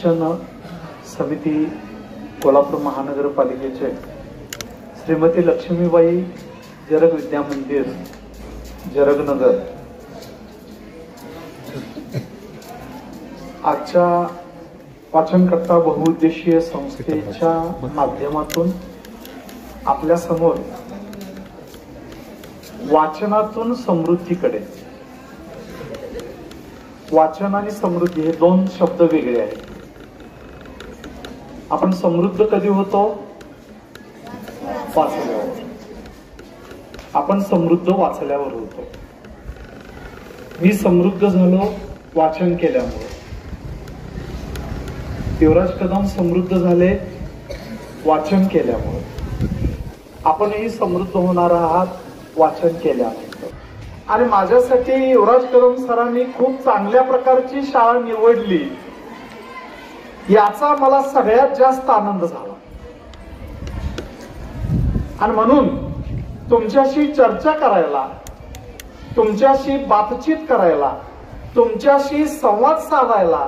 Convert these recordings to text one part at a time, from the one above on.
शिक्षण समिती कोल्हापूर महानगरपालिकेचे श्रीमती लक्ष्मीबाई जरग विद्या मंदिर जरगनगर आजच्या वाचनकर्ता बहुउद्देशीय संस्थेच्या माध्यमातून आपल्या समोर वाचनातून समृद्धीकडे, वाचन आणि समृद्धी हे दोन शब्द वेगळे आहेत. आपण समृद्ध कधी होतो? वाचल्यावर. आपण समृद्ध वाचल्यावर होतो. मी समृद्ध झालो वाचन केल्यामुळे. युवराज कदम समृद्ध झाले वाचन केल्यामुळे. आपणही समृद्ध होणार आहात वाचन केल्यानंतर. आणि माझ्यासाठी युवराज कदम सरांनी खूप चांगल्या प्रकारची शाळा निवडली याचा मला सगळ्यात जास्त आनंद झाला. आणि म्हणून तुमच्याशी चर्चा करायला, तुमच्याशी बातचीत करायला, तुमच्याशी संवाद साधायला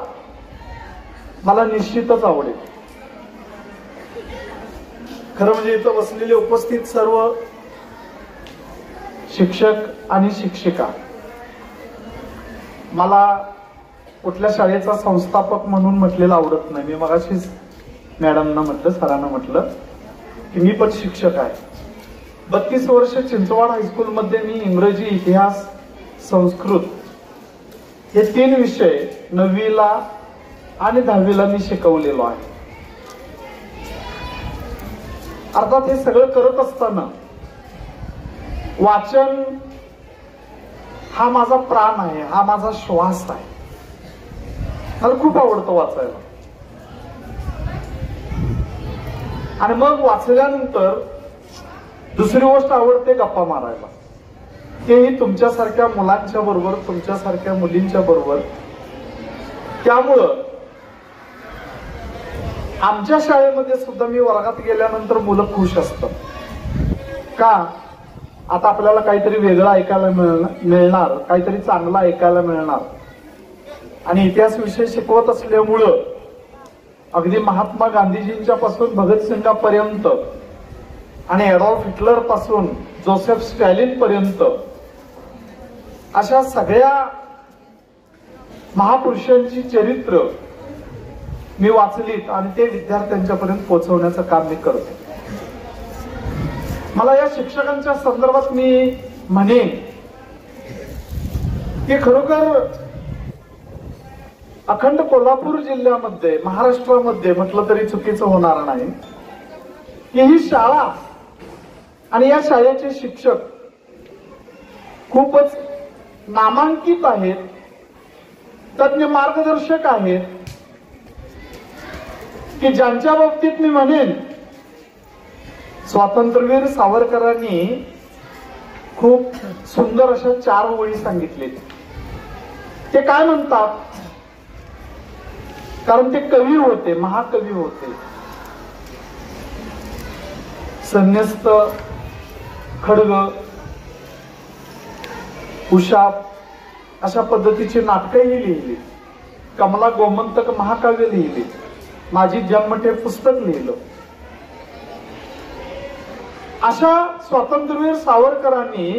मला निश्चितच आवडेल. खरं म्हणजे इथं बसलेले उपस्थित सर्व शिक्षक आणि शिक्षिका, मला कुठल्या शाळेचा संस्थापक म्हणून म्हटलेलं आवडत नाही. मी मगाशीच मॅडमना म्हटलं, सरांना म्हटलं की मी पण शिक्षक आहे. 32 वर्ष चिंचवाड हायस्कूल मध्ये मी इंग्रजी, इतिहास, संस्कृत हे 3 विषय 9वीला आणि 10वीला मी शिकवलेलो आहे. अर्थात हे सगळं करत असताना वाचन हा माझा प्राण आहे, हा माझा श्वास आहे. मला खूप आवडतं वाचायला. आणि मग वाचल्यानंतर दुसरी गोष्ट आवडते गप्पा मारायला. तेही तुमच्यासारख्या मुलांच्या बरोबर, तुमच्यासारख्या मुलींच्या बरोबर. त्यामुळं आमच्या शाळेमध्ये सुद्धा मी वर्गात गेल्यानंतर मुलं खुश असतात. का? आता आपल्याला काहीतरी वेगळं ऐकायला मिळणार, काहीतरी चांगलं ऐकायला मिळणार. आणि इतिहास विषय शिकवत असल्यामुळं अगदी महात्मा गांधीजींच्या पासून भगतसिंगापर्यंत आणि ऍडॉल्फ हिटलर पासून जोसेफ स्टॅलिन पर्यंत अशा सगळ्या महापुरुषांची चरित्र मी वाचलीत आणि ते विद्यार्थ्यांच्यापर्यंत पोहोचवण्याचं काम मी करतो. मला या शिक्षकांच्या संदर्भात मी म्हणेन की खरोखर अखंड कोल्हापूर जिल्ह्यामध्ये, महाराष्ट्रामध्ये म्हटलं तरी चुकीचं होणार नाही की ही शाळा आणि या शाळेचे शिक्षक खूपच नामांकित आहेत, तज्ञ मार्गदर्शक आहेत की ज्यांच्या बाबतीत मी म्हणेन स्वातंत्र्यवीर सावरकरांनी खूप सुंदर अशा 4 ओळी सांगितले. ते काय म्हणतात? कारण ते कवी होते, महाकवी होते. संन्यस्त, खड्ग, उशाप अशा पद्धतीची नाटकंही लिहिली. कमला गोमंतक महाकाव्य लिहिली. माझी जन्मठेप पुस्तक लिहिलं. अशा स्वातंत्र्यवीर सावरकरांनी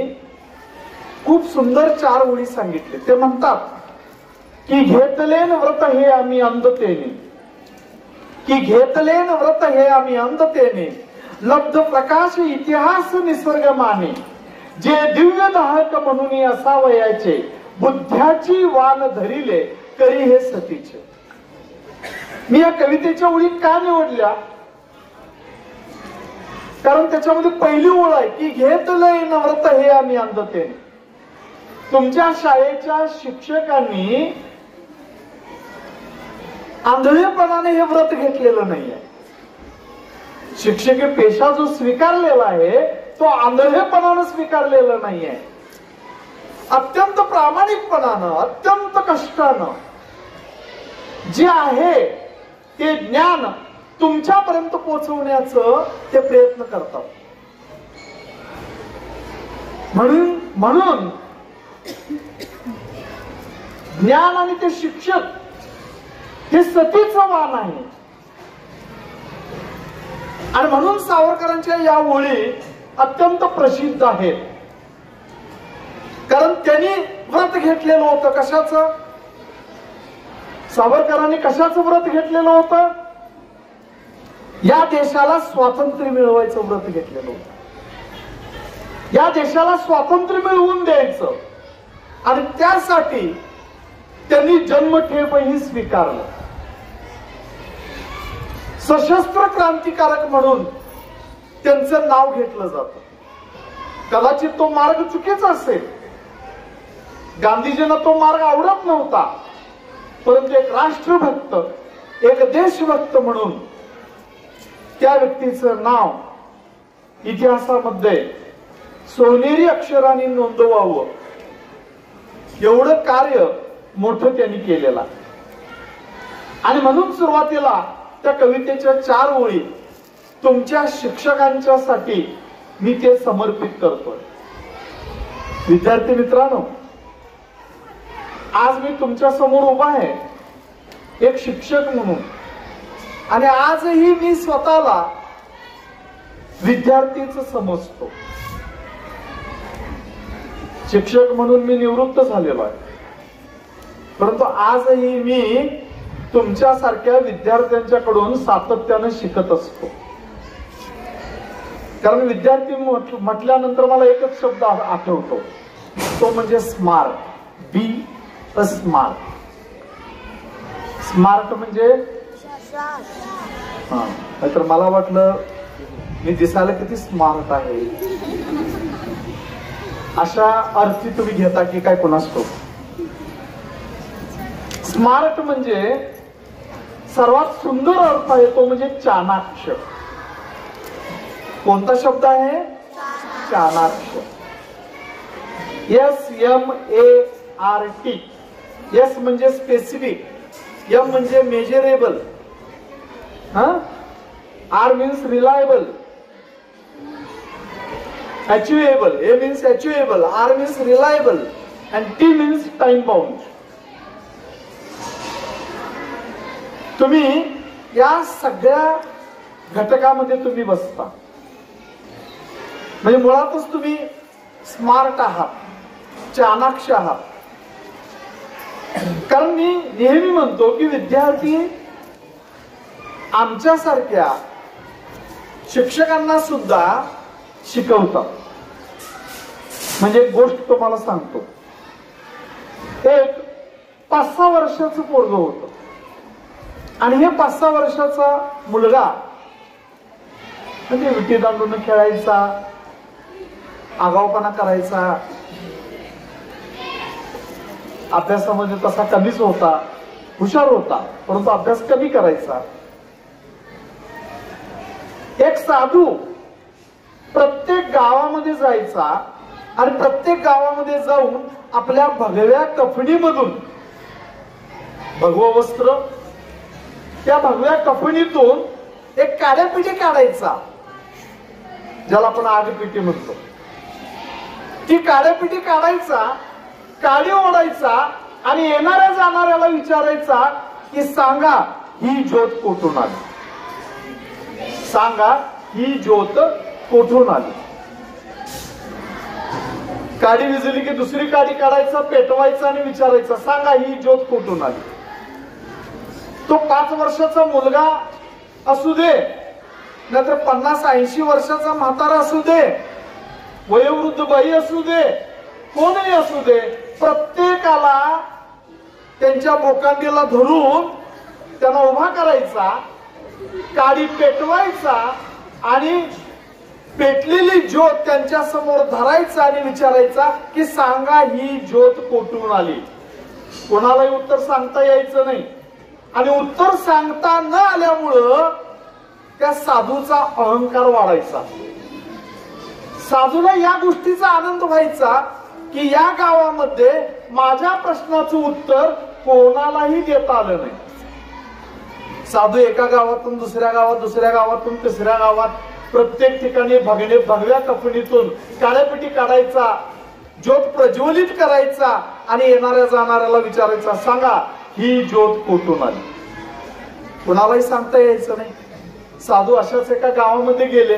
खूप सुंदर 4 ओळी सांगितले. ते म्हणतात की घेतलेन व्रत हे आम्ही अंधतेने, की घेतलेन व्रत हे आम्ही अंधतेने, लब्ध प्रकाश इतिहास निसर्ग माने, जे दिव्य दाहक म्हणून असावयाचे, बुद्ध्याची वान धरिले करी हे सतीचे. मी या कवितेच्या ओळी का निवडल्या? कारण त्याच्यामध्ये पहिली ओळ आहे की घेतलंय व्रत हे आम्ही अंधतेने. तुमच्या शाळेच्या शिक्षकांनी आंधळेपणाने हे व्रत घेतलेलं नाहीये. शिक्षकी पेशा जो स्वीकारलेला आहे तो आंधळेपणानं स्वीकारलेला नाहीये. अत्यंत प्रामाणिकपणानं, अत्यंत कष्टानं जे आहे ते ज्ञान तुमच्यापर्यंत पोहोचवण्याचं ते प्रयत्न करतात. म्हणून ज्ञान आणि ते शिक्षक हे सतीचं वाण आहे. आणि म्हणून सावरकरांच्या या ओळी अत्यंत प्रसिद्ध आहेत. कारण त्यांनी व्रत घेतलेलं होतं. कशाचं? सावरकरांनी कशाचं व्रत घेतलेलं होतं? या देशाला स्वातंत्र्य मिळवायचं व्रत घेतलेलं होतं. या देशाला स्वातंत्र्य मिळवून द्यायचं. आणि त्यासाठी त्यांनी जन्मठेपही स्वीकारलं. सशस्त्र क्रांतिकारक म्हणून त्यांचं नाव घेतलं जातं. कदाचित तो मार्ग चुकीचा असेल, गांधीजींना तो मार्ग आवडत नव्हता, परंतु एक राष्ट्रभक्त, एक देशभक्त म्हणून त्या व्यक्तीचं नाव इतिहासामध्ये सोनेरी अक्षरांनी नोंदवावं एवढं कार्य मोठं त्यांनी केलेलं. आणि म्हणून सुरुवातीला त्या कवितेच्या 4 ओळी तुमच्या शिक्षकांच्या साठी मी ते समर्पित करतोय. विद्यार्थी मित्रांनो, आज मी तुमच्या समोर उभा आहे एक शिक्षक म्हणून. आणि आजही मी स्वतःला विद्यार्थीच समजतो. शिक्षक म्हणून मी निवृत्त झालेलो आहे, परंतु आजही मी तुमच्यासारख्या विद्यार्थ्यांच्याकडून सातत्याने शिकत असतो. कारण विद्यार्थी म्हटल्यानंतर मला एकच शब्द आठवतो, तो म्हणजे smart. Be a smart. Smart म्हणजे हा, नाहीतर मला वाटलं मी दिसायला किती स्मार्ट आहे अशा अर्थी तुम्ही घेता की काय कोणास ठाऊक. स्मार्ट म्हणजे सर्वात सुंदर अर्थ आहे तो म्हणजे चाणाक्ष. कोणता शब्द आहे? चाणाक्ष. SMART. एस म्हणजे स्पेसिफिक, एम म्हणजे measurable, R means reliable, achievable. A means achievable, R means reliable, and T means time bound. तुम्ही या सगळ्या घटकामध्ये तुम्ही बसता, म्हणजे मुळातच तुम्ही स्मार्ट आहात, चाणाक्ष आहात. कारण मी नेहमी म्हणतो की विद्यार्थी आमच्यासारख्या शिक्षकांना सुद्धा शिकवतात. म्हणजे एक गोष्ट तुम्हाला सांगतो. एक 5-6 वर्षाचं पोरग होतं आणि हे 5-6 वर्षाचा मुलगा म्हणजे विटी दांडून खेळायचा, आगाऊपणा करायचा, अभ्यासामध्ये तसा कमीच होता, हुशार होता परंतु अभ्यास कमी करायचा. एक साधू प्रत्येक गावामध्ये जायचा आणि प्रत्येक गावामध्ये जाऊन आपल्या भगव्या कफणीमधून, भगवं वस्त्र, त्या भगव्या कफणीतून एक काड्यापिटी काढायचा, ज्याला आपण आगपिटी म्हणतो. ती काड्यापिटी काढायचा, काडी ओढायचा आणि येणाऱ्या जाणाऱ्याला विचारायचा की सांगा ही ज्योत कोठून आली, सांगा ही ज्योत कोठून आली. काडी विजली की दुसरी काडी काढायचा, पेटवायचा आणि विचारायचा सांगा ही ज्योत कोठून आली. तो 5 वर्षाचा मुलगा असू दे, नाहीतर 50-80 वर्षाचा म्हातारा असू दे, वयोवृद्ध बाई असू दे, कोणही असू दे, प्रत्येकाला त्यांच्या बोकांडीला धरून त्यांना उभा करायचा, काडी पेटवायचा आणि पेटलेली ज्योत त्यांच्या समोर धरायचा आणि विचारायचा की सांगा ही ज्योत कोठून आली. कोणालाही उत्तर सांगता यायचं नाही आणि उत्तर सांगता न आल्यामुळं त्या साधूचा अहंकार वाढायचा. साधूला या गोष्टीचा आनंद व्हायचा की या गावामध्ये माझ्या प्रश्नाचं उत्तर कोणालाही देता आलं नाही. साधू एका गावातून दुसऱ्या गावात, दुसऱ्या गावातून तिसऱ्या गावात, प्रत्येक ठिकाणी भगव्या कफणीतून काड्यापिटी काढायचा, ज्योत प्रज्वलित करायचा आणि येणाऱ्या जाणाऱ्याला विचारायचा सांगा ही ज्योत कोठून आली. कुणालाही सांगता यायचं नाही. साधू अशाच एका गावामध्ये गेले.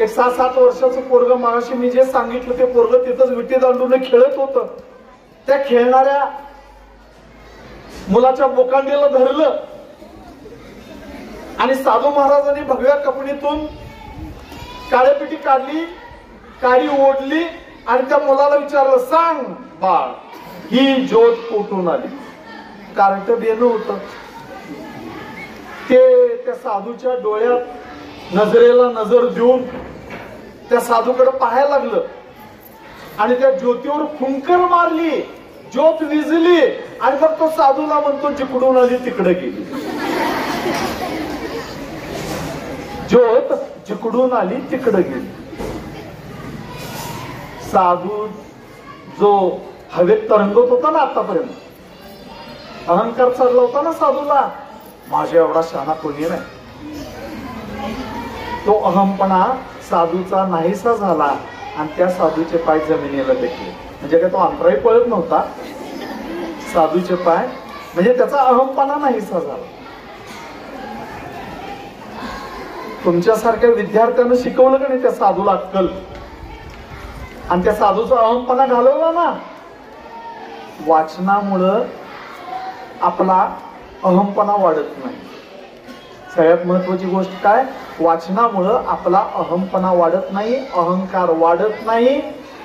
एक 6-7 वर्षाचं पोरग, मगाशी मी जे सांगितलं ते पोरग तिथंच विटी दांडून खेळत होतं. त्या खेळणाऱ्या मुलाच्या बोकांडीला धरलं आणि साधू महाराजांनी भगव्या कपडीतून काळेपिटी काढली, काळी ओढली आणि त्या मुलाला विचारलं, सांग बाळ, ही ज्योत कुठून आली? कार्ट बेन होत. ते त्या साधूच्या डोळ्यात नजरेला नजर देऊन त्या साधूकडे पाहायला लागलं आणि त्या ज्योतीवर फुंकर मारली. ज्योत विजली आणि मग तो साधूला म्हणतो, जिकडून आली तिकडे गेली. ज्योत जिकडून आली तिकडे गेली. साधू जो हवेत तरंगत होता ना आतापर्यंत, अहंकार चढला होता ना साधूला, माझ्या एवढा शहाणा कोणी नाही, तो अहमपणा साधूचा नाहीसा झाला आणि त्या साधूचे पाय जमिनीला टेकले. म्हणजे काय तो अंतराळी पळत नव्हता, साधूचे पाय, म्हणजे त्याचा अहमपणा नाहीसा झाला. तुमच्यासारख्या विद्यार्थ्यानं शिकवलं का नाही त्या साधूला अक्कल, आणि त्या साधूचा अहमपणा घालवला ना. वाचनामुळं आपला अहमपणा वाढत नाही. सगळ्यात महत्वाची गोष्ट काय, वाचनामुळं आपला अहमपणा वाढत नाही, अहंकार वाढत नाही,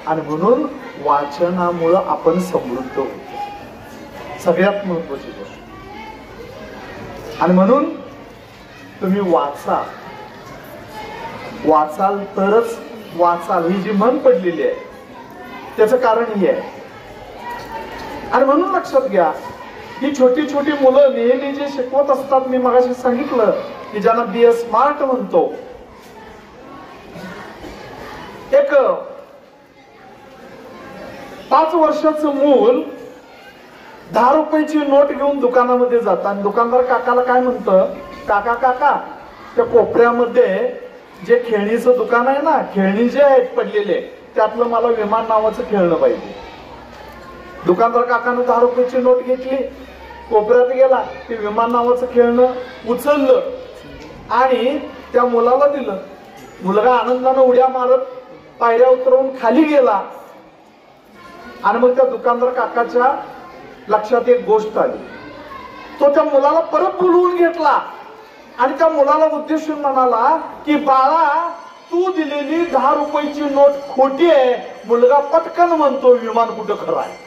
आणि म्हणून वाचनामुळं आपण समृद्ध होतो. सगळ्यात महत्वाची गोष्ट. आणि म्हणून तुम्ही वाचा, वाचाल तरच वाचाल ही जी म्हण पडलेली आहे त्याचं कारण हे आहे. आणि म्हणून लक्षात घ्या, ही छोटी छोटी मुलं नेहमी जे शिकवत असतात, मी मगाशी सांगितलं की ज्यांना BA स्मार्ट म्हणतो, एक 5 वर्षाचं मूल 10 रुपयाची नोट घेऊन दुकानामध्ये जात आणि दुकानदार काकाला काय म्हणतं, काका काका त्या कोपऱ्यामध्ये जे खेळणीचं दुकान आहे ना, खेळणी जे आहेत पडलेले त्यातलं मला विमान नावाचं खेळणं पाहिजे. दुकानदार काकानं 10 रुपयाची नोट घेतली, कोपऱ्यात गेला, ते विमान नावाचं खेळणं उचललं आणि त्या मुलाला दिलं. मुलगा आनंदानं उड्या मारत पायऱ्या उतरवून खाली गेला. आणि मग त्या दुकानदार काकाच्या लक्षात एक गोष्ट आली. तो त्या मुलाला परत बोलवून घेतला आणि त्या मुलाला उद्देशून म्हणाला की बाळा, तू दिलेली 10 रुपयाची नोट खोटी आहे. मुलगा पटकन म्हणतो, विमान कुठं खरं आहे,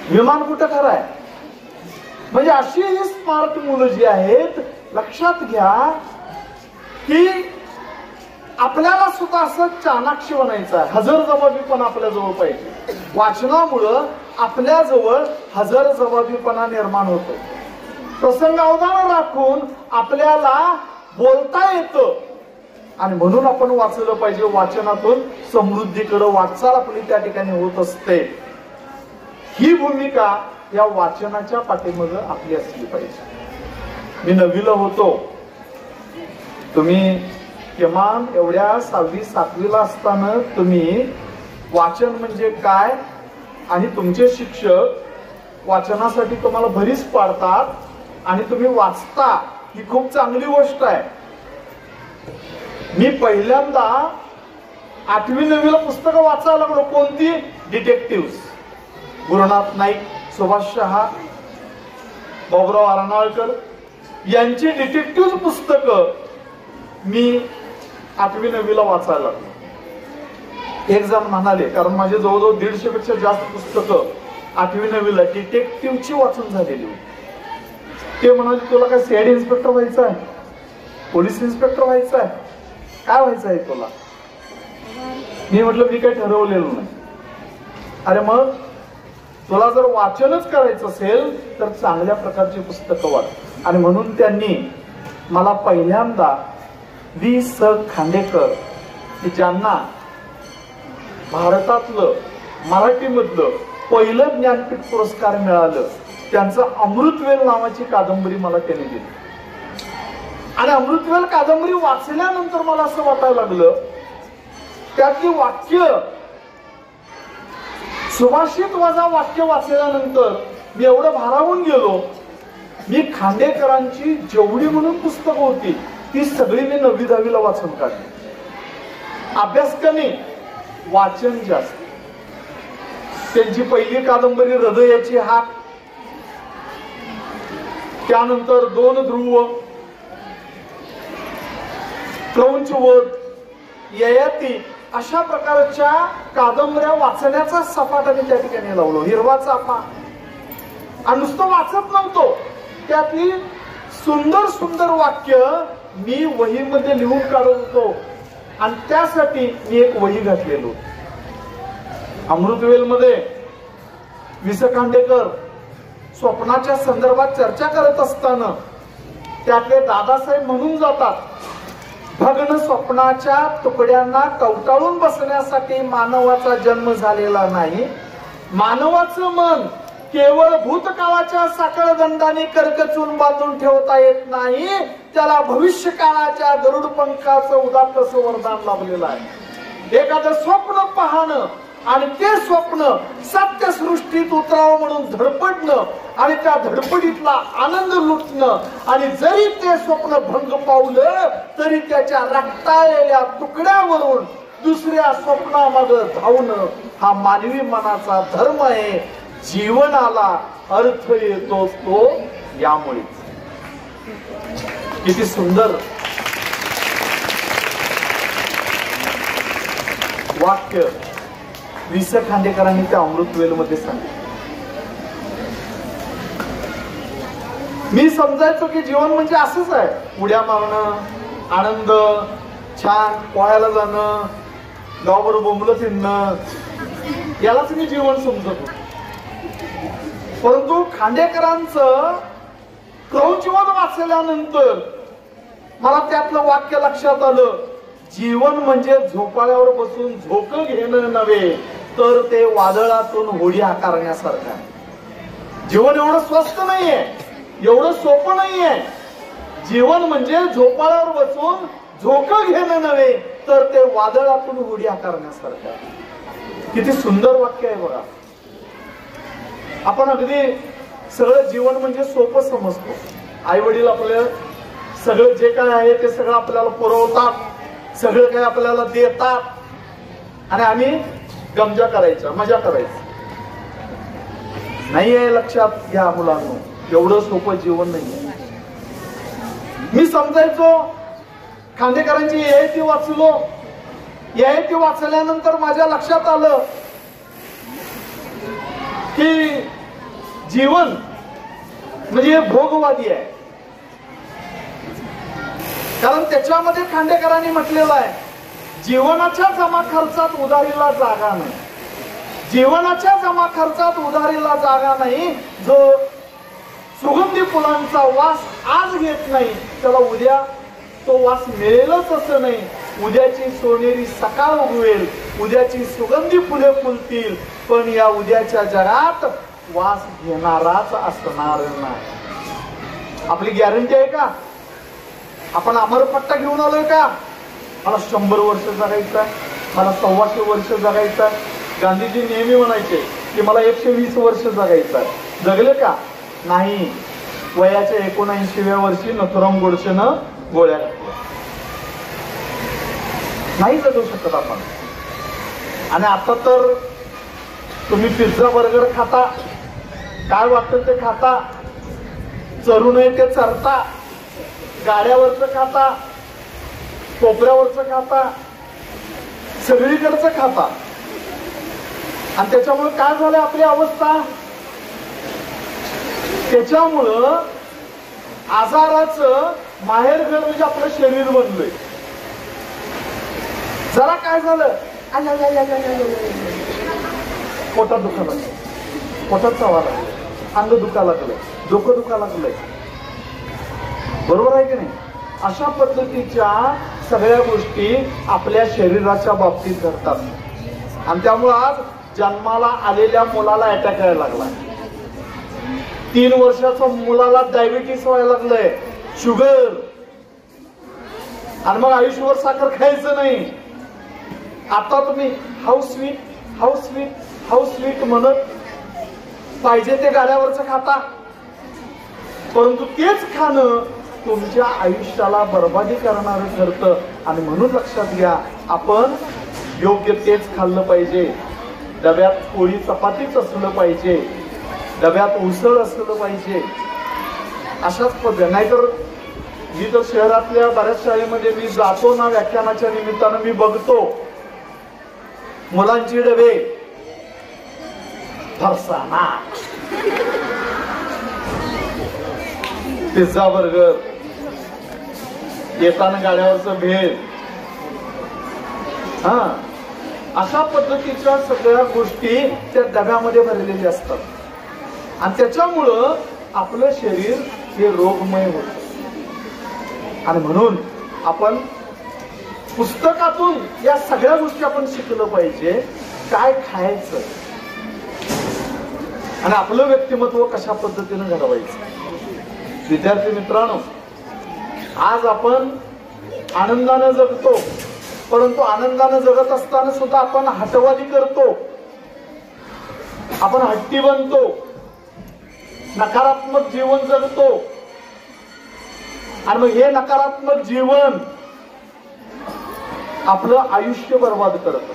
विमान कुठं खरं आहे. म्हणजे अशी ही स्मार्ट मुलं जी आहेत, लक्षात घ्या की आपल्याला सुद्धा असं चाणाक्ष बनायचं आहे. हजरजबाबीपणा आपल्या जवळ पाहिजे. वाचनामुळं आपल्या जवळ हजरजबाबीपणा निर्माण होतो. प्रसंगावधान राखून आपल्याला बोलता येतं आणि म्हणून आपण वाचलं पाहिजे. वाचनातून समृद्धीकडे वाटचाल आपली त्या ठिकाणी होत असते. ही भूमिका या वाचनाच्या पाठीमागे आपली असली पाहिजे. मी 9वीला होतो, तुम्ही किमान एवढ्या 6वी-7वीला असताना तुम्ही वाचन म्हणजे काय आणि तुमचे शिक्षक वाचनासाठी तुम्हाला भरीस पाडतात आणि तुम्ही वाचता, ही खूप चांगली गोष्ट आहे. मी पहिल्यांदा 8वी-9वीला पुस्तकं वाचायला लागलो. कोणती? डिटेक्टिव्ह. गुरुनाथ नाईक, सुभाष शहा, बाबुराव अर्नाळकर यांची डिटेक्टिव्ह पुस्तकं मी 8वी-9वीला वाचायला लागलो. एक जण म्हणाले, कारण माझे जवळजवळ 150 पेक्षा जास्त पुस्तकं 8वी-9वीला डिटेक्टिव्हची वाचून झालेली होती. ते म्हणाले, तुला काय CID इन्स्पेक्टर व्हायचं आहे, पोलीस इन्स्पेक्टर व्हायचं आहे, काय व्हायचं आहे तुला? मी म्हटलं, मी काही ठरवलेलं नाही. अरे मग तुला जर वाचनच करायचं असेल तर चांगल्या प्रकारची पुस्तकं वाच. आणि म्हणून त्यांनी मला पहिल्यांदा V.S. खांडेकर, की ज्यांना भारतातलं मराठीमधलं पहिलं ज्ञानपीठ पुरस्कार मिळालं, त्यांचं अमृतवेल नावाची कादंबरी मला त्यांनी दिली. आणि अमृतवेल कादंबरी वाचल्यानंतर मला असं वाटायला लागलं, त्यातली वाक्य सुभाषित वजा वाक्य वाचल्यानंतर मी एवढं भारावून गेलो मी खांडेकरांची जेवढी म्हणून पुस्तकं होती ती सगळी मी 9वी 10वीला वाचून काढली. अभ्यास कमी, वाचन जास्त. त्यांची पहिली कादंबरी हृदयाची हाक, त्यानंतर 2 ध्रुव, क्रौंचवध, ययाती अशा प्रकारच्या कादंबऱ्या वाचण्याचा सपाटा मी त्या ठिकाणी लावलो. हिरवा चाफा. आणि नुसतं वाचत नव्हतो, त्यातली सुंदर सुंदर वाक्य मी वहीमध्ये लिहून काढत होतो. आणि त्यासाठी मी एक वही घातलेलो. अमृतवेल मध्ये वि स खांडेकर स्वप्नाच्या संदर्भात चर्चा करत असताना त्यातले दादासाहेब म्हणून जातात, भग्न स्वप्नाच्या तुकड्यांना कवटाळून बसण्यासाठी मानवाचा जन्म झालेला नाही. मानवाचं मन केवळ भूतकाळाच्या साखळदंडाने करकचून बांधून ठेवता येत नाही, त्याला भविष्य काळाच्या गरुड पंखाचं उदात्त वरदान लाभलेलं आहे. एखादं स्वप्न पाहणं आणि ते स्वप्न सत्यसृष्टीत उतरावं म्हणून धडपडणं आणि त्या धडपडीतला आनंद लुटणं, आणि जरी ते स्वप्न भंग पावलं तरी त्याच्या रक्ताळलेल्या तुकड्यावरून दुसऱ्या स्वप्नामध्ये धावणं हा मानवी मनाचा धर्म आहे. जीवनाला अर्थ येतो तो यामुळे. किती सुंदर वाक्य वि स खांडेकरांनी त्या अमृतवेल मध्ये सांगितलं. मी समजायचो की जीवन म्हणजे असंच आहे, उड्या मारणं, आनंद, छान पोहायला जाणं, गावावर बोंबलं फिरणं, यालाच मी जीवन समजत होतो. परंतु खांडेकरांचं क्रौंचवध वाचल्यानंतर मला त्यातलं वाक्य लक्षात आलं, जीवन म्हणजे झोपाळ्यावर बसून झोकं घेणं नव्हे तर ते वादळातून होडी आकारण्यासारखं. जीवन एवढं स्वस्त नाहीये, एवढं सोपं नाहीये. जीवन म्हणजे झोपाळ्यावर बसून झोकं घेणं नव्हे तर ते वादळातून होडी आकारण्यासारखं. किती सुंदर वाक्य आहे बघा. आपण अगदी सगळं जीवन म्हणजे सोपं समजतो. आई वडील आपलं सगळं जे काय आहे ते सगळं आपल्याला पुरवतात, सगळं काही आपल्याला देतात आणि आम्ही गमजा करायचा, मजा करायची. नाहीये, लक्षात घ्या मुलांनो, एवढं सोपं जीवन नाहीये. मी समजायचो, खांडेकरांची ययाती वाचलो. ययाती वाचल्यानंतर माझ्या लक्षात आलं की जीवन म्हणजे भोगवादी आहे. कारण त्याच्यामध्ये खांडेकरांनी म्हटलेलं आहे, जीवनाच्या जमा खर्चात उधारीला जागा नाही. जीवनाच्या जमा खर्चात उधारीला जागा नाही. जो सुगंधी फुलांचा वास आज घेत नाही त्याला उद्या तो वास मिळेलच असं नाही. उद्याची सोनेरी सकाळ उगवेल, उद्याची सुगंधी फुले फुलतील, पण या उद्याच्या जगात वास घेणाराच असणार नाही. आपली गॅरंटी आहे का? आपण अमरपट्टा घेऊन आलोय का? मला 100 वर्ष जगायचं आहे, मला 125 वर्ष जगायचं आहे. गांधीजी नेहमी म्हणायचे की मला 120 वर्ष जगायचं आहे. जगले का? नाही. वयाच्या 79व्या वर्षी नथुराम गोडसेनं गोळ्या घातल्या. नाही जगू शकत आपण. आणि आता तर तुम्ही पिझ्झा बर्गर खाता, काय वाटतं ते खाता, चरू नये ते चरता, गाड्यावरचं खाता, कोपऱ्यावरचं खाता, सगळीकडचं खाता. आणि त्याच्यामुळे काय झालं आपली अवस्था? त्याच्यामुळं आजाराचं माहेरघर म्हणजे आपलं शरीर बनलंय. जरा काय झालं, पोटात दुखा लागलं, पोटात चावा लागलं, अंग दुखा लागलं, डोकं दुखा लागलंय. बरोबर आहे की नाही? अशा पद्धतीच्या सगळ्या गोष्टी आपल्या शरीराच्या बाबतीत घडतात. आणि त्यामुळे आज जन्माला आलेल्या मुलाला अटॅक यायला लागला, 3 वर्षाच्या मुलाला डायबिटीस व्हायला लागलंय, शुगर, आणि मग आयुष्यभर साखर खायचं नाही. आता तुम्ही house sweet, house sweet, house sweet म्हणत पाहिजे ते गाड्यावरचं खाता. परंतु तेच खाणं तुमच्या आयुष्याला बर्बादी करणारं ठरतं. आणि म्हणून लक्षात घ्या, आपण योग्य तेच खाल्लं पाहिजे. डब्यात पोळी चपातीच असलं पाहिजे, डब्यात उसळ असलं पाहिजे, अशाच पद्धती. नाहीतर मी तर शहरातल्या बऱ्याच शाळेमध्ये मी जातो ना, व्याख्यानाच्या निमित्तानं मी बघतो मुलांची डबे फरसाणा, पिझ्झा, बर्गर, येताना गाड्यावरचं भेळ, अशा पद्धतीच्या सगळ्या गोष्टी त्या डब्यामध्ये भरलेल्या असतात. आणि त्याच्यामुळं आपलं शरीर हे रोगमय होतं. आणि म्हणून आपण पुस्तकातून या सगळ्या गोष्टी आपण शिकलं पाहिजे. काय खायचं आणि आपलं व्यक्तिमत्व कशा पद्धतीने घडवायचं. विद्यार्थी मित्रांनो, आज आपण आनंदानं जगतो, परंतु आनंदानं जगत असताना सुद्धा आपण हटवादी करतो, आपण हट्टी बनतो, नकारात्मक जीवन जगतो. आणि मग हे नकारात्मक जीवन आपलं आयुष्य बर्बाद करतं.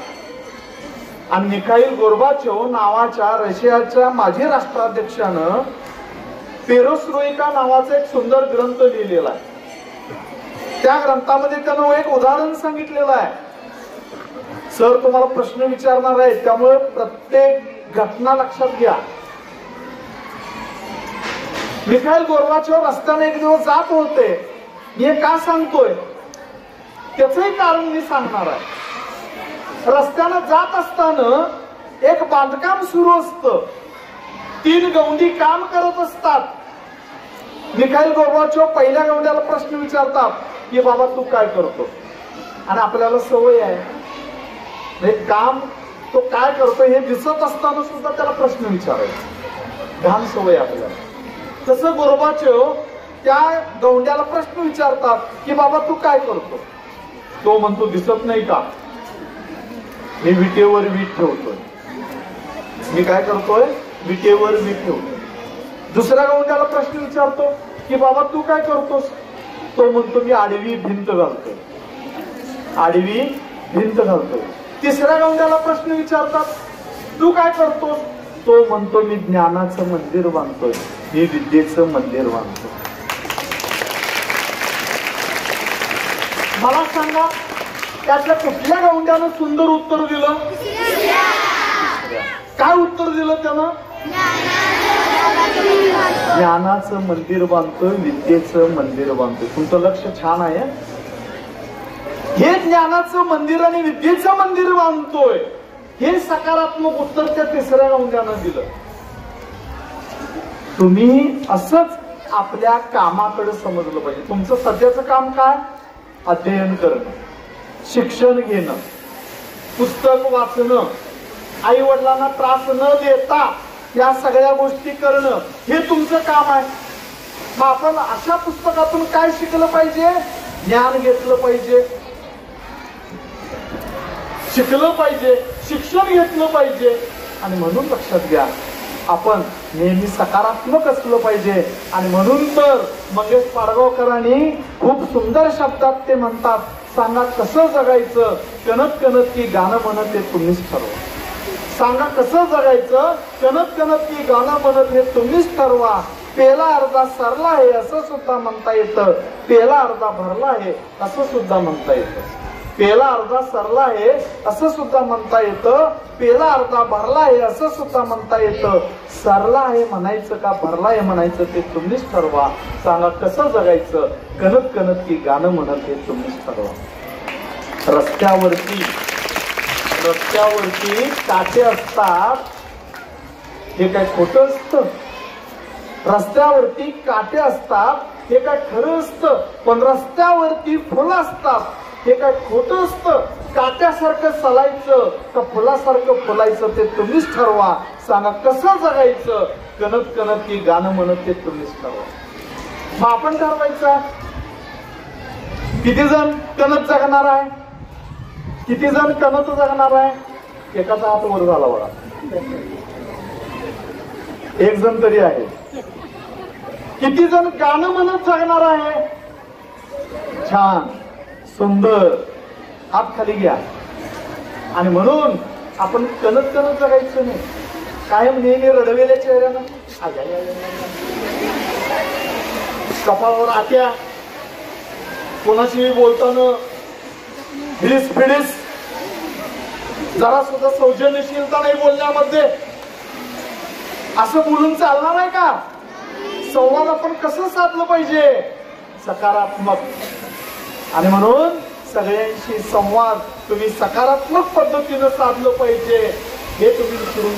आणि मिखाईल गोर्बाचोव नावाच्या रशियाच्या माजी राष्ट्राध्यक्षानं पेरोस्ट्रोइका नावाचा एक सुंदर ग्रंथ लिहिलेला आहे. त्या ग्रंथामध्ये त्यानं एक उदाहरण सांगितलेलं आहे. सर तुम्हाला प्रश्न विचारणार आहे, त्यामुळे प्रत्येक घटना लक्षात घ्या. मिखाईल गोर्बाचोव रस्त्याने एक दिवस जात होते. हे का सांगतोय त्याचंही कारण मी सांगणार आहे. रस्त्यानं जात असताना एक बांधकाम सुरू असतं. 3 गवंडी काम करत असतात. मिखाईल गोर्बाचोव पहिल्या गवंड्याला प्रश्न विचारतात की बाबा तू काय करतो. आणि आपल्याला सवय आहे काम तो काय करतो हे दिसत असताना सुद्धा त्याला प्रश्न विचारायचा, घाण सवय आपल्याला. तसं गोर्बाचोव त्या गवंड्याला प्रश्न विचारतात की बाबा तू काय करतो. तो म्हणतो दिसत नाही का, मी विटेवर वीट ठेवतोय. मी काय करतोय, विटेवर वीट ठेवतोय. दुसऱ्या गवंड्याला प्रश्न विचारतो की बाबा तू काय करतोस. तो म्हणतो मी आडवी भिंत घालतोय, आडवी भिंत घालतोय. तिसऱ्या गवंड्याला प्रश्न विचारतात तू काय करतोस. तो म्हणतो मी ज्ञानाचं मंदिर बांधतोय, मी विद्येचं मंदिर बांधतोय. मला सांगा त्यातल्या कुठल्या गवंड्यानं सुंदर उत्तर दिलं. काय उत्तर दिलं त्यानं, ज्ञानाचं मंदिर बांधतोय, विद्येचं मंदिर बांधतोय. तुमचं लक्ष छान आहे. हे ज्ञानाचं मंदिर आणि विद्येचं मंदिर बांधतोय हे सकारात्मक उत्तर त्या तिसऱ्या गवंड्यानं दिलं. तुम्ही असंच आपल्या कामाकडे समजलं पाहिजे. तुमचं सध्याचं काम काय, अध्ययन करणं, शिक्षण घेणं, पुस्तक वाचणं, आई वडिलांना त्रास न देता या सगळ्या गोष्टी करणं हे तुमचं काम आहे. मग आपण अशा पुस्तकातून काय शिकलं पाहिजे, ज्ञान घेतलं पाहिजे, शिकलं पाहिजे, शिक्षण घेतलं पाहिजे. आणि म्हणून लक्षात घ्या, आपण नेहमी सकारात्मक असलं पाहिजे. आणि म्हणून तर मंगेश पाडगावकरांनी खूप सुंदर शब्दात ते म्हणतात, सांगा कसं जगायचं, कणत कणत की गाणं म्हणत हे तुम्हीच ठरवा. सांगा कसं जगायचं, कणत कणत की गाणं म्हणत हे तुम्हीच ठरवा. पेला अर्धा सरला आहे असं सुद्धा म्हणता येतं, पेला अर्धा भरला आहे असं सुद्धा म्हणता येतं. पेला अर्धा सरला आहे असं सुद्धा म्हणता येतं, पेला अर्धा भरला आहे असं सुद्धा म्हणता येतं. सरला आहे म्हणायचं का भरला आहे म्हणायचं ते तुम्हीच ठरवा. सांगा कसं जगायचं, कणत कणत की गाणं म्हणत हे तुम्हीच ठरवा. रस्त्यावरती काटे असतात हे काय खोटं असतं. रस्त्यावरती काटे असतात हे काय खरं असतं. पण रस्त्यावरती फुलं असतात हे काय खोटं असतं. काट्यासारखं चालायचं का फुलासारखं फुलायचं ते तुम्हीच ठरवा. सांगा कसं जगायचं, कणत कणत की गाणं म्हणत ते तुम्हीच ठरवा. मग आपण ठरवायचं किती जण कणत जगणार आहे, किती जण कणत जगणार आहे. एकाचा हात वर झाला बघा, एक जण तरी आहे. किती जण गाणं म्हणत जगणार आहे? छान, सुंदर. हात खाली घ्या. आणि म्हणून आपण कणत कणत जगायचं नाही, कायम नेहमी रडवेल्या चेहऱ्यानं, कपाळावर आट्या, कोणाशी बोलताना हिडीस फिडीस, जरा सुद्धा सौजन्यशीलता नाही बोलण्यामध्ये. असं बोलून चालणार आहे का? संवाद आपण कसं साधलं पाहिजे? सकारात्मक. आणि म्हणून सगळ्यांशी संवाद तुम्ही सकारात्मक पद्धतीनं साधलं पाहिजे, हे तुम्ही विसरून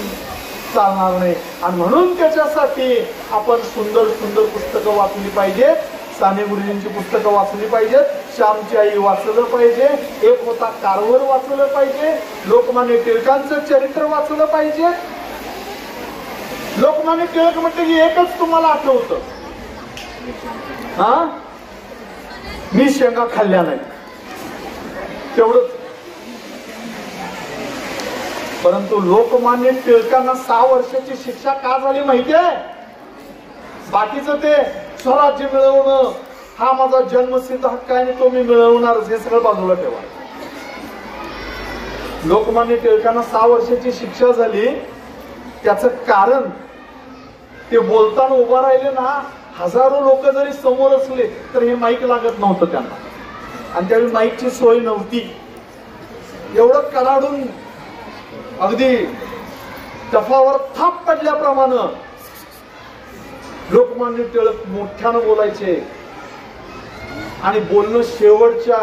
चालणार नाही. आणि म्हणून त्याच्यासाठी आपण सुंदर सुंदर पुस्तकं वाचली पाहिजेत. साने गुरुजींची पुस्तकं वाचली पाहिजेत. श्यामची आई वाचलं पाहिजे. एक होता कारवर वाचलं पाहिजे. लोकमान्य टिळकांचं चरित्र वाचलं पाहिजे. लोकमान्य टिळक म्हटलं की एकच तुम्हाला आठवतं, हा, मी शेंगा खाल्ल्या नाही, तेवढंच. परंतु लोकमान्य टिळकांना 6 वर्षाची शिक्षा का झाली माहितीये? बाकीचं ते स्वराज्य मिळवणं हा माझा जन्मसिद्ध हक्क आहे आणि तो मी मिळवणारच, हे सगळं बाजूला ठेवा. लोकमान्य टिळकांना 6 वर्षाची शिक्षा झाली. त्याचं कारण ते बोलताना उभा राहिले ना, हजारो लोक जरी समोर असले तर हे माईक लागत नव्हतं त्यांना. आणि त्यावेळी माईकची सोय नव्हती. एवढं कडाडून अगदी टफावर थाप पडल्याप्रमाणे लोकमान्य टिळक मोठ्यानं बोलायचे आणि बोलणं शेवटच्या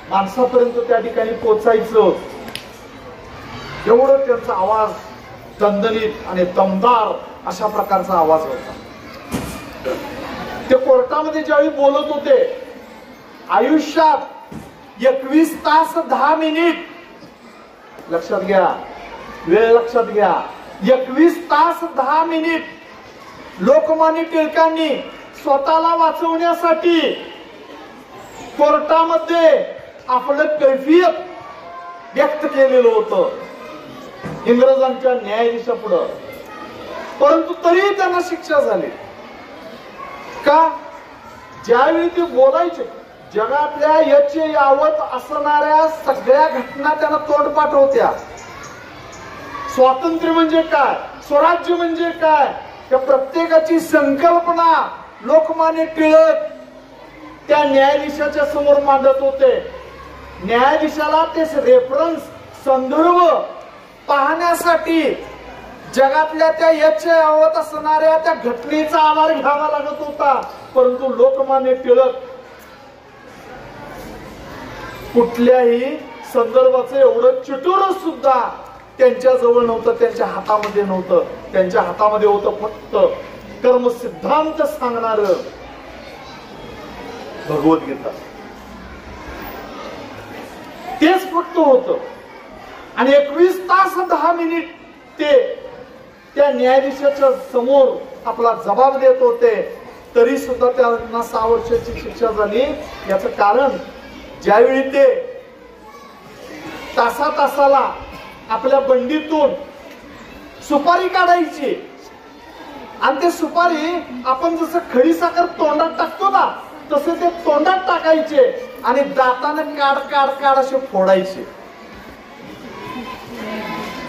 माणसापर्यंत त्या ठिकाणी पोचायचं. एवढं त्यांचा आवाज दणदणीत आणि दमदार अशा प्रकारचा आवाज होता. ते कोर्टामध्ये ज्यावेळी बोलत होते, आयुष्यात 21 तास 10 मिनिट, लक्षात घ्या, वेळ लक्षात घ्या, 21 तास 10 मिनिट लोकमान्य टिळकांनी स्वतःला वाचवण्यासाठी कोर्टामध्ये आपलं कैफियत व्यक्त केलेलं होतं इंग्रजांच्या न्यायाधीशापुढं. परंतु तरीही त्यांना शिक्षा झाली. का? ज्यावेळी ते बोलायचे, जगातल्या याचे यावत असणाऱ्या सगळ्या घटना त्यांना तोंडपाठ होत्या. स्वातंत्र्य म्हणजे काय, स्वराज्य म्हणजे काय, त्या प्रत्येकाची संकल्पना लोकमान्य टिळक त्या न्यायाधीशाच्या समोर मांडत होते. न्यायाधीशाला ते रेफरन्स, संदर्भ पाहण्यासाठी जगातल्या त्या याच्या यावत असणाऱ्या त्या घटनेचा आधार घ्यावा लागत होता. परंतु लोकमान्य टिळक कुठल्याही संदर्भाचं एवढं चतुर सुद्धा त्यांच्या जवळ नव्हतं, त्यांच्या हातामध्ये नव्हतं. त्यांच्या हातामध्ये होतं फक्त कर्म सिद्धांत सांगणार भगवद्गीता, तेच फक्त होतं. आणि 21 तास 10 मिनिट ते त्या न्यायाधीशाच्या समोर आपला जबाब देत होते. तरी सुद्धा त्यांना 6 वर्षाची शिक्षा झाली. याचं कारण, ज्यावेळी ते तासाला आपल्या बंडीतून सुपारी काढायची आणि ते सुपारी आपण जसं खडी साखर तोंडात टाकतो ना, तसे ते तोंडात टाकायचे आणि दाताने काढ काढ काढ असे फोडायचे.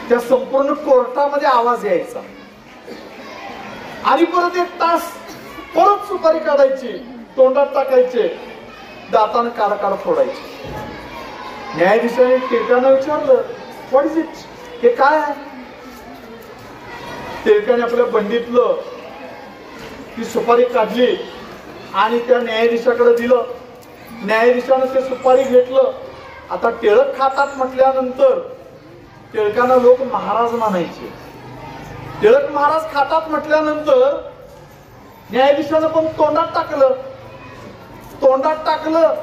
त्या संपूर्ण कोर्टामध्ये आवाज यायचा. आणि परत 1 तास परत सुपारी काढायची, तोंडात टाकायचे, दाताने काढ काढ फोडायचे. न्यायाधीशाने टिळकांना विचारलं, व्हॉट इज इट, हे काय आहे? टिळकाने आपल्या बंडीतलं ती सुपारी काढली आणि त्या न्यायाधीशाकडे दिलं. न्यायाधीशानं ते सुपारी घेतलं. आता टिळक खातात म्हटल्यानंतर टिळकांना लोक महाराज मानायचे. टिळक महाराज खातात म्हटल्यानंतर न्यायाधीशानं पण तोंडात टाकलं.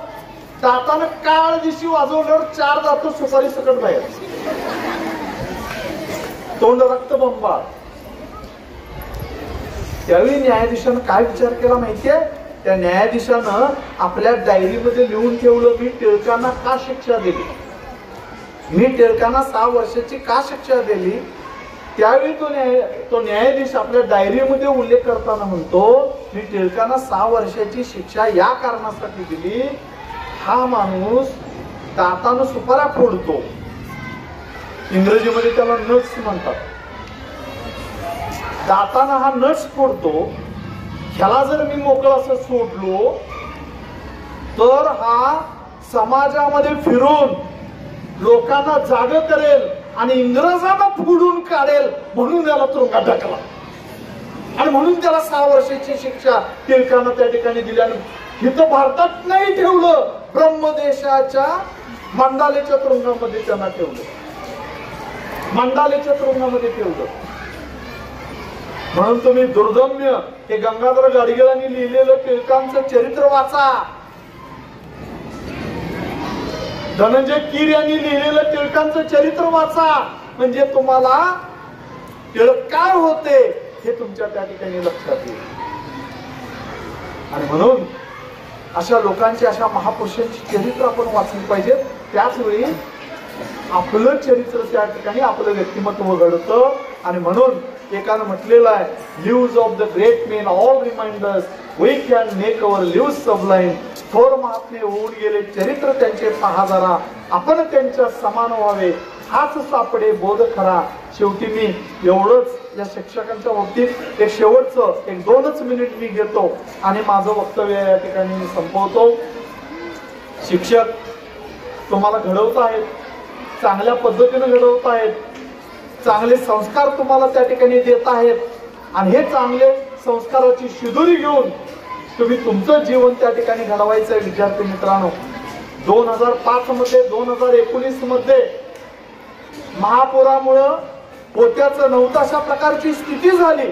दातानं काळ दिशी वाजवल्यावर 4 दात सुपारी सकट बाहेर, तोंड रक्तबंबाळ. त्यावेळी न्यायाधीशानं काय विचार केला माहितीये? त्या न्यायाधीशानं आपल्या डायरीमध्ये लिहून ठेवलं, मी टिळकांना का शिक्षा दिली, मी टिळकांना 6 वर्षाची का शिक्षा दिली. त्यावेळी तो न्यायाधीश आपल्या डायरीमध्ये उल्लेख करताना म्हणतो, मी टिळकांना 6 वर्षाची शिक्षा या कारणासाठी दिली, हा माणूस दातानं सुपारा फोडतो, इंग्रजीमध्ये त्याला नट्स म्हणतात, दातानं हा नट्स फोडतो, ह्याला जर मी मोकळं असं सोडलो तर हा समाजामध्ये फिरून लोकांना जाग करेल आणि इंग्रजांना फोडून काढेल, म्हणून त्याला तुरुंगात टाकला आणि म्हणून त्याला 6 वर्षाची शिक्षा टिळकांना त्या ठिकाणी दिली. आणि इथं भारतात नाही ठेवलं, ब्रह्मदेशाच्या मंडालेच्या तुरुंगामध्ये त्यांना ठेवलं, मंडालेच्या तुरुंगामध्ये ठेवलं. म्हणून तुम्ही दुर्दम्य हे गंगाधर गाडगिळांनी लिहिलेलं टिळकांचं चरित्र वाचा, धनंजय कीर यांनी लिहिलेलं टिळकांचं चरित्र वाचा, म्हणजे तुम्हाला टिळक काय होते हे तुमच्या त्या ठिकाणी लक्षात येईल. आणि म्हणून अशा लोकांची, अशा महापुरुषांची चरित्र आपण वाचली पाहिजेत. त्याच वेळी आपलं चरित्र त्या ठिकाणी आपलं व्यक्तिमत्व घडतं. आणि म्हणून एकानं म्हटलेलं आहे, lives of the great men all reminders we can make our lives sublime. थोर महात्मे होऊन गेले, चरित्र त्यांचे पहा जरा, आपण त्यांच्या समान व्हावे, हाच सापडे बोध खरा. शेवटी मी एवढंच या शिक्षकांच्या बाबतीत एक शेवटचं 1-2 मिनिट मी घेतो आणि माझं वक्तव्य या ठिकाणी मी संपवतो. शिक्षक तुम्हाला घडवत आहेत, चांगल्या पद्धतीने घडवत आहेत, चांगले संस्कार तुम्हाला त्या ठिकाणी देत आहेत आणि हे चांगले संस्काराची शिदोरी घेऊन तुम्ही तुमचं जीवन त्या ठिकाणी घडवायचं. विद्यार्थी मित्रांनो, 2005 मध्ये 2019 मध्ये महापुरामुळं पोत्याचं नव्हतं अशा प्रकारची स्थिती झाली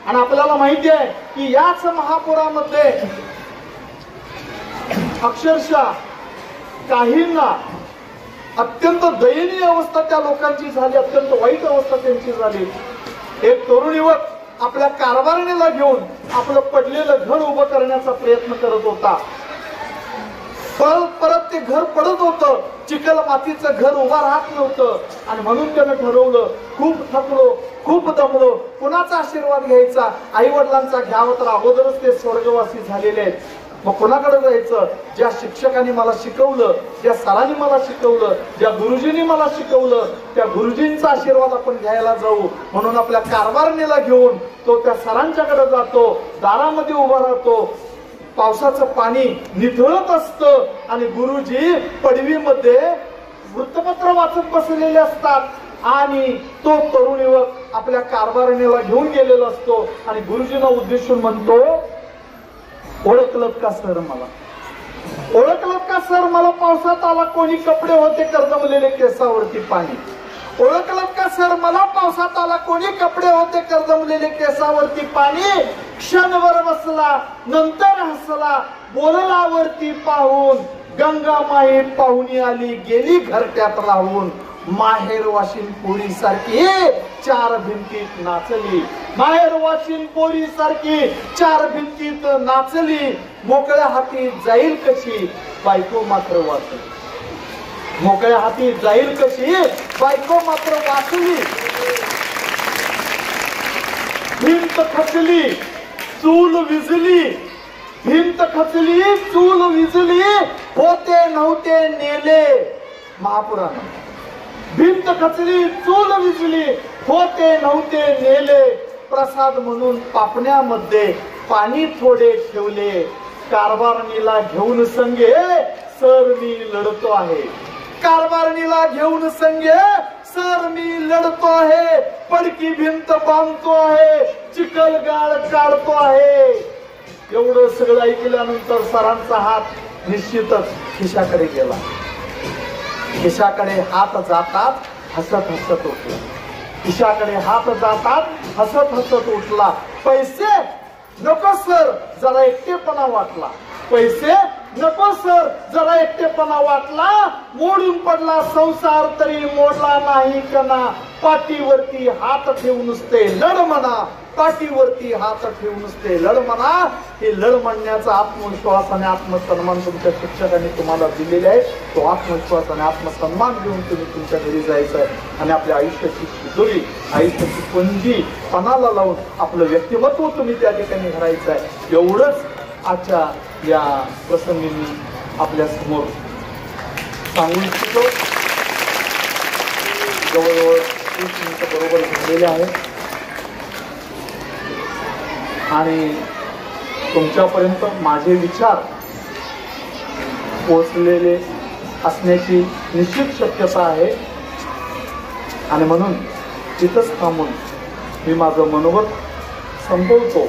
आणि आपल्याला माहिती आहे की याच महापुरामध्ये अक्षरशः काहींना अत्यंत दयनीय अवस्था त्या लोकांची झाली, अत्यंत वाईट अवस्था त्यांची झाली. एक तरुण युवक आपल्या कारभारणीला घेऊन आपलं पडलेलं घर उभं करण्याचा प्रयत्न करत होता. परत ते घर पडत होतं, चिखल मातीचं घर उभा राहत नव्हतं आणि म्हणून त्यानं ठरवलं, खूप थकलो, खूप दमलो, कुणाचा आशीर्वाद घ्यायचा, आई वडिलांचा घ्यावा, तर अगोदरच ते स्वर्गवासी झालेले आहेत, मग कोणाकडे जायचं? ज्या शिक्षकांनी मला शिकवलं, ज्या सरांनी मला शिकवलं, ज्या गुरुजींनी मला शिकवलं, त्या गुरुजींचा आशीर्वाद आपण घ्यायला जाऊ. म्हणून आपल्या कारभारणीला घेऊन तो त्या सरांच्याकडे जातो, दारामध्ये उभा राहतो, पावसाचं पाणी निथळत असतं आणि गुरुजी पडवीमध्ये वृत्तपत्र वाचत बसलेले असतात आणि तो तरुण युवक आपल्या कारभारणीला घेऊन गेलेला असतो आणि गुरुजींना उद्देशून म्हणतो, ओळखलं का सर मला? ओळखलं का सर मला? पावसात आला कोणी कपडे होते कर्दमलेले केसावरती पाणी. ओळखलं का सर मला? पावसात आला कोणी कपडे होते कर्दमलेले केसावरती पाणी. क्षणभर बसला नंतर हसला, बोलला वरती पाहून, गंगा माई पाहुणी आली गेली घरट्यात राहून. माहेर वाशिन पोरी सारखी 4 भिंतीत नाचली, माहेर वाशिन पोरी सारखी 4 भिंतीत नाचली. मोकळ्या हाती जाईल कशी बायको मात्र वाचली. मोकळ्या हाती जाईल कशी बायको मात्र वाचली. भिंत खचली चूल विजली, भिंत खचली चूल विजली, होते नव्हते नेले. महापुराण. भिंत खचली चूल विजली, होते नव्हते नेले. प्रसाद म्हणून पापण्यामध्ये पाणी थोडे ठेवले. कारभारणीला घेऊन संगे सर मी लढतो आहे. कारभारणीला घेऊन संगे सर मी लढतो आहे. पडकी भिंत बांधतो आहे, चिखल गाळ काढतो आहे. एवढं सगळं ऐकल्यानंतर सरांचा हात निश्चितच खिशाकडे गेला. खिशाकडे हात जातात हसत हसत उठला. खिशाकडे हात जातात हसत हसत उठला. पैसे नको सर, जरा एकटेपणा वाटला. पैसे नको सर, जरा एकटेपणा वाटला, मोडून पडला संसार तरी मोडला नाही कना, पाठीवरती हात ठेवून नुसते लढ म्हणा, पाठीवरती हात ठेवून नुसते लढ म्हणा. हे लढ म्हणण्याचा आत्मविश्वास आणि आत्मसन्मान तुमच्या शिक्षकांनी तुम्हाला दिलेले आहे. तो आत्मविश्वास आणि आत्मसन्मान घेऊन तुम्ही तुमच्या घरी जायचं आहे आणि आपल्या आयुष्याची शिदोरी, आयुष्याची पंजी पणाला लावून आपलं व्यक्तिमत्व तुम्ही त्या ठिकाणी घडायचं आहे. एवढंच आजच्या या प्रसंगी मी आपल्या समोर सांगू इच्छितो. जवळजवळ 30 मिनिटं बरोबर झालेले आहे आणि तुमच्यापर्यंत माझे विचार पोहोचलेले असण्याची निश्चित शक्यता आहे आणि म्हणून तिथंच थांबून मी माझं मनोगत संपवतो.